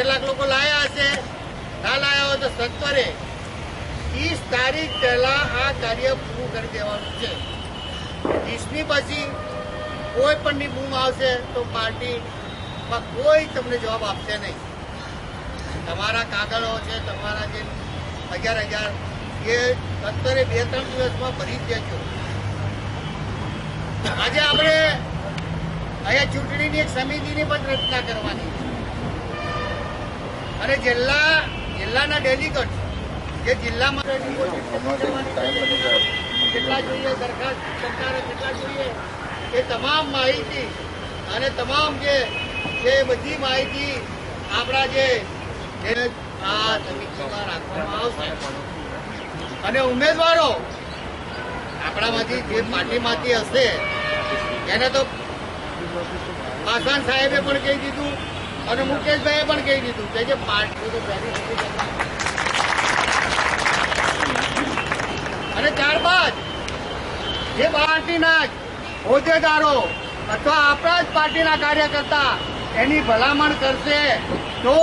કેટલાક લોકો લાયા હશે, ના લાયા હોય તો સત્વરે 30 તારીખ પહેલા આ કાર્ય પૂરું કરી દેવાનું છે. 30ની પછી કોઈ પણની બૂમ આવશે તો પાર્ટીમાં કોઈ તમને જવાબ આપશે નહીં. તમારા કાગળો છે, તમારા જે 11,000 એ સત્વરે 2-3 દિવસમાં ભરી જ દેજો. આજે આપણે અહીંયા ચૂંટણીની એક સમિતિની પણ રચના કરવાની અને જિલ્લાના ડેલિગેટ જે જિલ્લામાં કેટલા જોઈએ, દરખાસ્ત સરકારે કેટલા જોઈએ એ તમામ માહિતી અને તમામ જે બધી માહિતી આપણા જે આ સમિતિમાં રાખવામાં આવશે. અને ઉમેદવારો આપણામાંથી જે પાર્ટીમાંથી હશે એને તો પાસાન સાહેબે પણ કહી દીધું અને મુકેશભાઈએ પણ કહી દીધું કે જે પાર્ટી અને ત્યારબાદ જે પાર્ટીના હોદ્દેદારો અથવા આપણા જ પાર્ટીના કાર્યકર્તા એની ભલામણ કરશે તો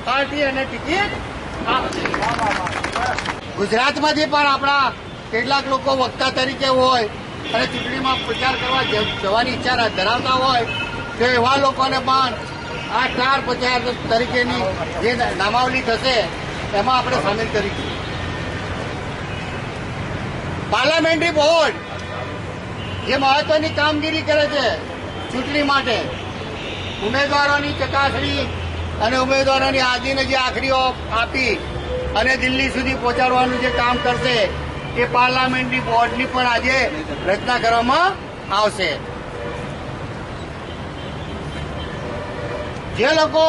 પાર્ટી એને ટિકિટ આપશે. ગુજરાતમાંથી પણ આપણા કેટલાક લોકો વક્તા તરીકે હોય અને ચૂંટણીમાં પ્રચાર કરવા જવાની ઈચ્છા ધરાવતા હોય તો એવા લોકોને પણ આ સ્ટાર પ્રચાર તરીકેની જે નામાવલી થશે એમાં આપણે સામેલ કરીશું. પાર્લામેન્ટરી બોર્ડ જે મહત્વની કામગીરી કરે છે ચૂંટણી માટે, ઉમેદવારોની ચકાસણી અને ઉમેદવારોની યાદીને જે આખરીઓ આપી અને દિલ્હી સુધી પહોંચાડવાનું જે કામ કરશે એ પાર્લામેન્ટરી બોર્ડની પણ આજે રચના કરવામાં આવશે. જે લોકો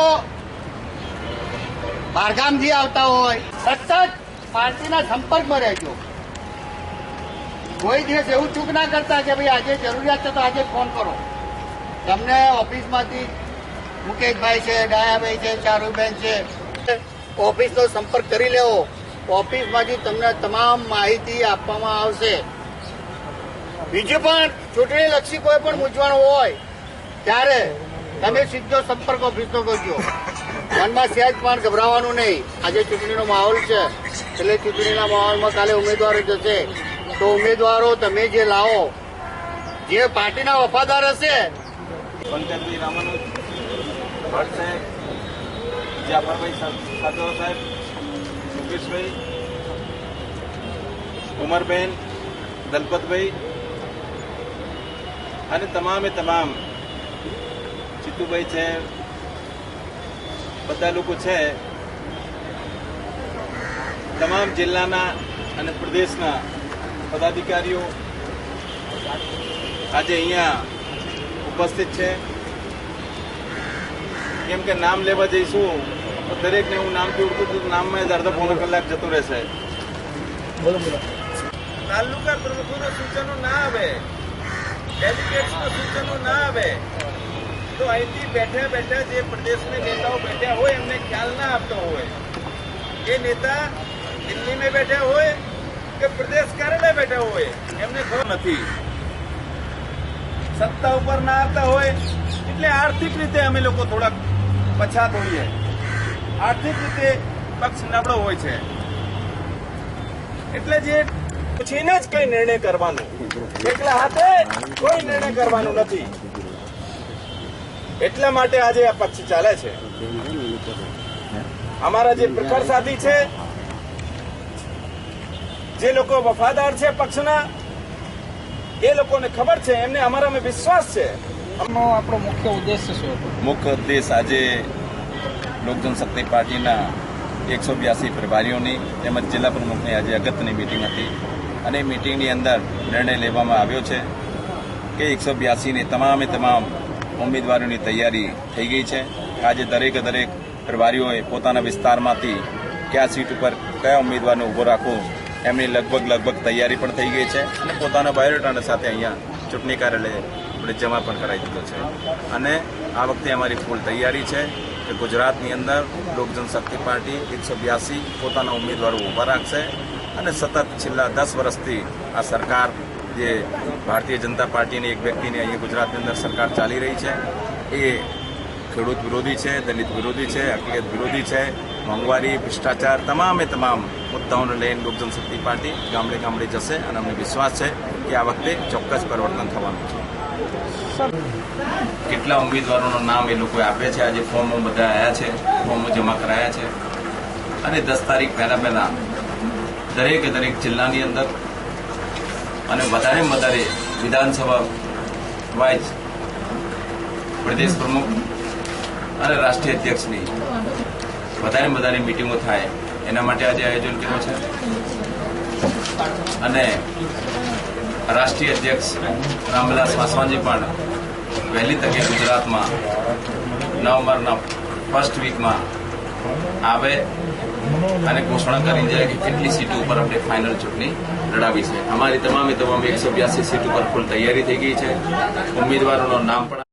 બહારગામથી આવતા હોય સતત પાર્ટીના સંપર્કમાં રહેજો. કોઈ દિવસ એવું ચૂક ના કરતા કે ભાઈ આજે જરૂરિયાત છે તો આજે ફોન કરો. તમને ઓફિસમાંથી મુકેશભાઈ છે, ડાયાભાઈ છે, ચારુબેન છે, ઓફિસનો સંપર્ક કરી લેવો. ઓફિસમાંથી તમને તમામ માહિતી આપવામાં આવશે. બીજું પણ ચૂંટણીલક્ષી કોઈ પણ મૂંઝવણ હોય ત્યારે તમે સીધો સંપર્ક ઓફિસનો કરજો. મનમાં સહેજ પણ ગભરાવાનું નહીં. આજે ચૂંટણીનો માહોલ છે એટલે ચૂંટણીના માહોલમાં કાલે ઉમેદવારો જશે તો ઉમેદવારો તમે જે લાવો જે પાર્ટીના વફાદાર હશે. પંકજભાઈ રામાનુજ, ભટ્ટ સાહેબ, જાફરભાઈ સાધવ સાહેબ, મુકેશભાઈ, ઉમરબેન, દલપતભાઈ અને તમામે તમામ ચિત્તુભાઈ છે, બધા લોકો છે. તમામ જિલ્લાના અને પ્રદેશના પદાધિકારીઓ આજે અહીંયા ઉપસ્થિત છે. કેમ કે નામ લેવા જઈશું તો દરેકને હું નામથી ઓળખું છું, નામમાં જ અડધો પોણો કલાક જતો રહેશે. તાલુકા પ્રમુખોના સૂચનો ના આવે, ડેલિગેટ્સના સૂચનો ના આવે તો અહીંથી બેઠા બેઠા જે પ્રદેશના નેતાઓ બેઠા હોય એમને ખ્યાલ ના આપતો હોય. એ નેતા દિલ્હીમાં બેઠા હોય કે પ્રદેશ કાર્યાલય બેઠા હોય એમને ખબર નથી. સત્તા ઉપર ના આવતા હોય એટલે આર્થિક રીતે અમે લોકો થોડાક પછાત હોઈએ. આર્થિક રીતે પક્ષ નબળો હોય છે એટલે જે પૂછીને જ કઈ નિર્ણય કરવાનો, એકલા હાથે કોઈ નિર્ણય કરવાનો નથી. એટલા માટે આજે આ પક્ષ ચાલે છે. અમારા જે પ્રખર સાથી છે, જે લોકો વફાદાર છે પક્ષના, એ લોકોને ખબર છે, એમને અમારામાં વિશ્વાસ છે. આપણો મુખ્ય ઉદ્દેશ શું હતો? મુખ્ય ઉદ્દેશ આજે લોક જનશક્તિ પાર્ટીના 182 પ્રભારીઓની તેમજ જિલ્લા પ્રમુખની આજે અગત્યની મિટિંગ હતી અને મિટિંગની અંદર નિર્ણય લેવામાં આવ્યો છે કે 182ની તમામે તમામ ઉમેદવારોની તૈયારી થઈ ગઈ છે. આજે દરેકે દરેક પ્રભારીઓએ પોતાના વિસ્તારમાંથી કયા સીટ ઉપર કયા ઉમેદવારને ઉભો રાખવો એમની લગભગ તૈયારી પણ થઈ ગઈ છે અને પોતાના બાયોડેટાના સાથે અહીંયા ચૂંટણી કાર્યાલયે આપણે જમા પણ કરાવી દીધો છે. અને આ વખતે અમારી ફૂલ તૈયારી છે કે ગુજરાતની અંદર લોક જનશક્તિ પાર્ટી 182 પોતાના ઉમેદવારો ઉભા રાખશે અને સતત છેલ્લા 10 વર્ષથી આ સરકાર જે ભારતીય જનતા પાર્ટીની એક વ્યક્તિની અહીંયા ગુજરાતની અંદર સરકાર ચાલી રહી છે એ ખેડૂત વિરોધી છે, દલિત વિરોધી છે, હકીકત વિરોધી છે, મોંઘવારી, ભ્રષ્ટાચાર, તમામે તમામ મુદ્દાઓને લઈને લોક જનશક્તિ પાર્ટી ગામડે ગામડે જશે અને અમને વિશ્વાસ છે કે આ વખતે ચોક્કસ પરિવર્તન થવાનું છે. કેટલા ઉમેદવારોનું નામ એ લોકોએ આપ્યા છે, આજે ફોર્મો બધા આવ્યા છે, ફોર્મો જમા કરાયા છે અને 10 તારીખ પહેલા દરેક જિલ્લાની અંદર અને વધારે વિધાનસભા વાઇઝ પ્રદેશ પ્રમુખ અને રાષ્ટ્રીય અધ્યક્ષની વધારે મિટિંગો થાય એના માટે આજે આયોજન કર્યું છે. અને રાષ્ટ્રીય અધ્યક્ષ રામવિલાસ પાસવાનજી પણ વહેલી તકે ગુજરાતમાં નવેમ્બરના ફર્સ્ટ વીકમાં આવે અને ઘોષણા કરી જાય કે કેટલી સીટો ઉપર આપણે ફાઇનલ ચૂંટણી લડાવી છે. અમારી તમામે 182 સીટ ઉપર ફૂલ તૈયારી થઈ ગઈ છે. ઉમેદવારોનું નામ પણ